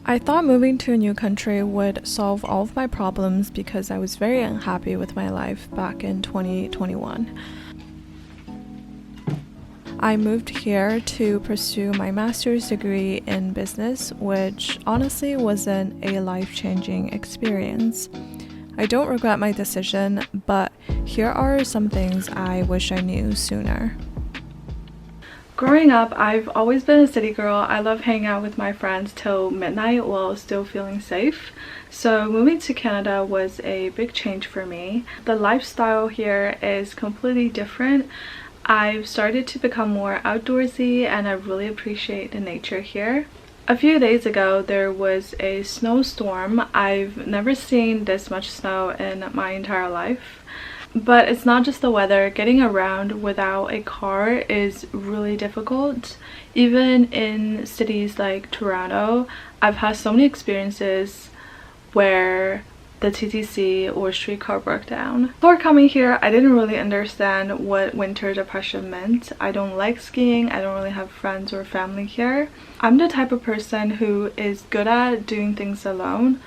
I thought moving to a new country would solve all of my problems because I was very unhappy with my life back in 2021. I moved here to pursue my master's degree in business, which honestly wasn't a life changing experience. I don't regret my decision, but here are some things I wish I knew sooner. Growing up, I've always been a city girl. I love hanging out with my friends till midnight while still feeling safe. So moving to Canada was a big change for me. The lifestyle here is completely different. I've started to become more outdoorsy and I really appreciate the nature here. A few days ago, there was a snowstorm. I've never seen this much snow in my entire life. But it's not just the weather. Getting around without a car is really difficult. Even in cities like Toronto, I've had so many experiences where the TTC or streetcar broke down. Before coming here, I didn't really understand what winter depression meant. I don't like skiing. I don't really have friends or family here. I'm the type of person who is good at doing things alone.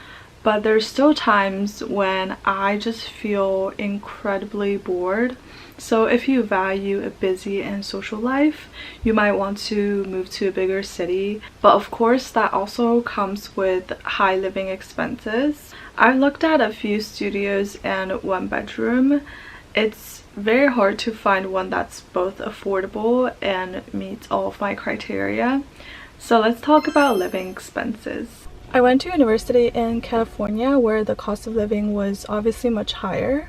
But there's still times when I just feel incredibly bored. So if you value a busy and social life, you might want to move to a bigger city. But of course, that also comes with high living expenses. I looked at a few studios and one bedroom. It's very hard to find one that's both affordable and meets all of my criteria. So let's talk about living expenses. I went to university in California where the cost of living was obviously much higher,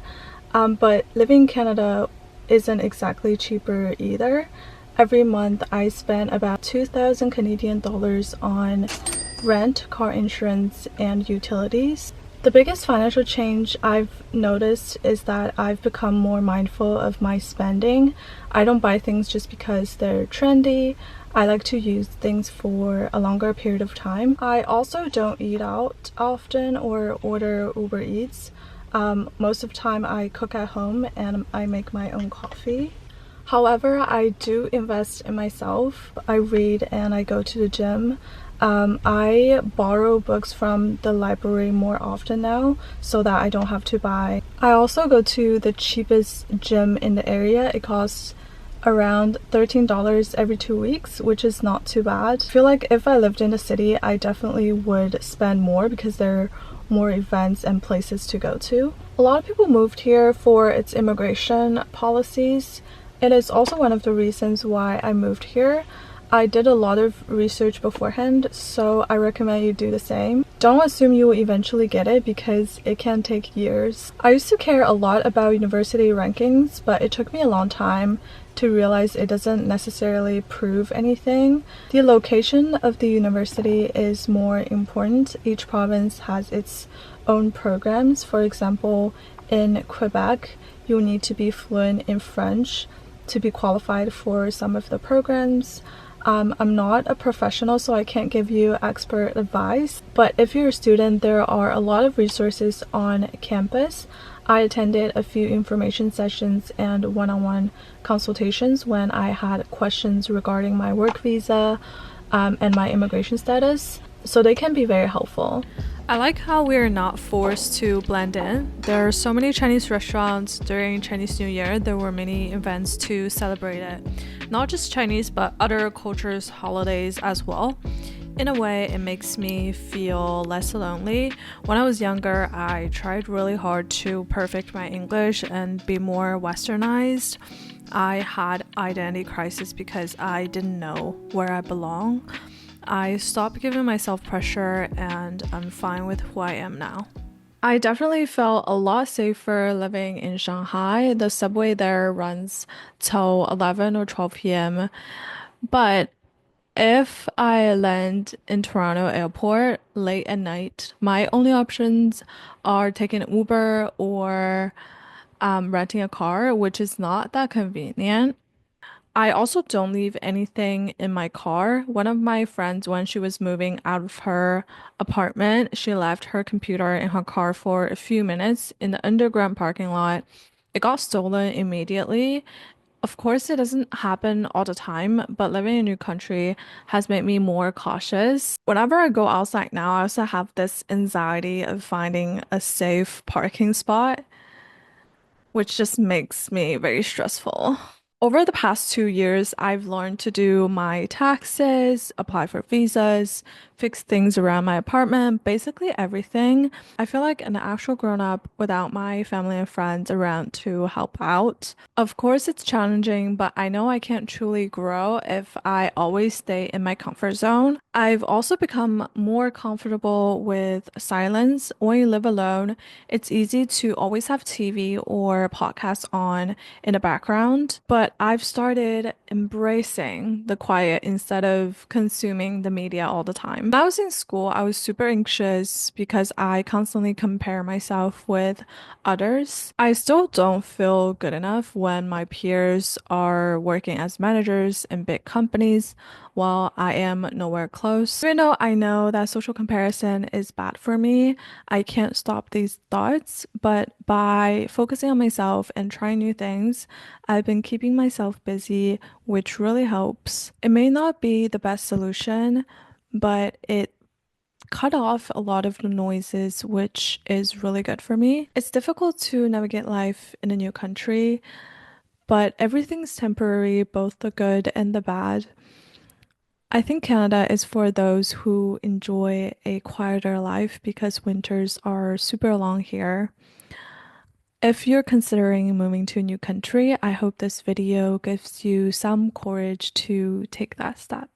but living in Canada isn't exactly cheaper either. Every month I spent about 2,000 Canadian dollars on rent, car insurance, and utilities. The biggest financial change I've noticed is that I've become more mindful of my spending. I don't buy things just because they're trendy. I like to use things for a longer period of time. I also don't eat out often or order Uber Eats. Most of the time I cook at home and I make my own coffee. However, I do invest in myself. I read and I go to the gym. I borrow books from the library more often now so that I don't have to buy. I also go to the cheapest gym in the area. It costs around $13 every 2 weeks, which is not too bad. I feel like if I lived in the city, I definitely would spend more because there are more events and places to go to. A lot of people moved here for its immigration policies. It is also one of the reasons why I moved here. I did a lot of research beforehand, so I recommend you do the same. Don't assume you will eventually get it because it can take years. I used to care a lot about university rankings, but it took me a long time to realize it doesn't necessarily prove anything. The location of the university is more important. Each province has its own programs. For example, in Quebec, you need to be fluent in French to be qualified for some of the programs. I'm not a professional, so I can't give you expert advice, but if you're a student, there are a lot of resources on campus. I attended a few information sessions and one-on-one consultations when I had questions regarding my work visa and my immigration status, so they can be very helpful. I like how we're not forced to blend in. There are so many Chinese restaurants during Chinese New Year. There were many events to celebrate it. Not just Chinese, but other cultures' holidays as well. In a way, it makes me feel less lonely. When I was younger, I tried really hard to perfect my English and be more westernized. I had identity crisis because I didn't know where I belong. I stopped giving myself pressure and I'm fine with who I am now. I definitely felt a lot safer living in Shanghai. The subway there runs till 11 or 12 p.m. But if I land in Toronto airport late at night, my only options are taking an Uber or renting a car, which is not that convenient. I also don't leave anything in my car. One of my friends, when she was moving out of her apartment, she left her computer in her car for a few minutes in the underground parking lot. It got stolen immediately. Of course, it doesn't happen all the time, but living in a new country has made me more cautious. Whenever I go outside now, I also have this anxiety of finding a safe parking spot, which just makes me very stressful. Over the past 2 years, I've learned to do my taxes, apply for visas, fix things around my apartment, basically everything. I feel like an actual grown up without my family and friends around to help out. Of course, it's challenging, but I know I can't truly grow if I always stay in my comfort zone. I've also become more comfortable with silence. When you live alone, it's easy to always have TV or podcasts on in the background, but I've started embracing the quiet instead of consuming the media all the time. When I was in school, I was super anxious because I constantly compare myself with others. I still don't feel good enough when my peers are working as managers in big companies while I am nowhere close. Even though I know that social comparison is bad for me, I can't stop these thoughts, but by focusing on myself and trying new things, I've been keeping myself busy, which really helps. It may not be the best solution, but it cut off a lot of the noises, which is really good for me. It's difficult to navigate life in a new country, but everything's temporary, both the good and the bad. I think Canada is for those who enjoy a quieter life because winters are super long here. If you're considering moving to a new country, I hope this video gives you some courage to take that step.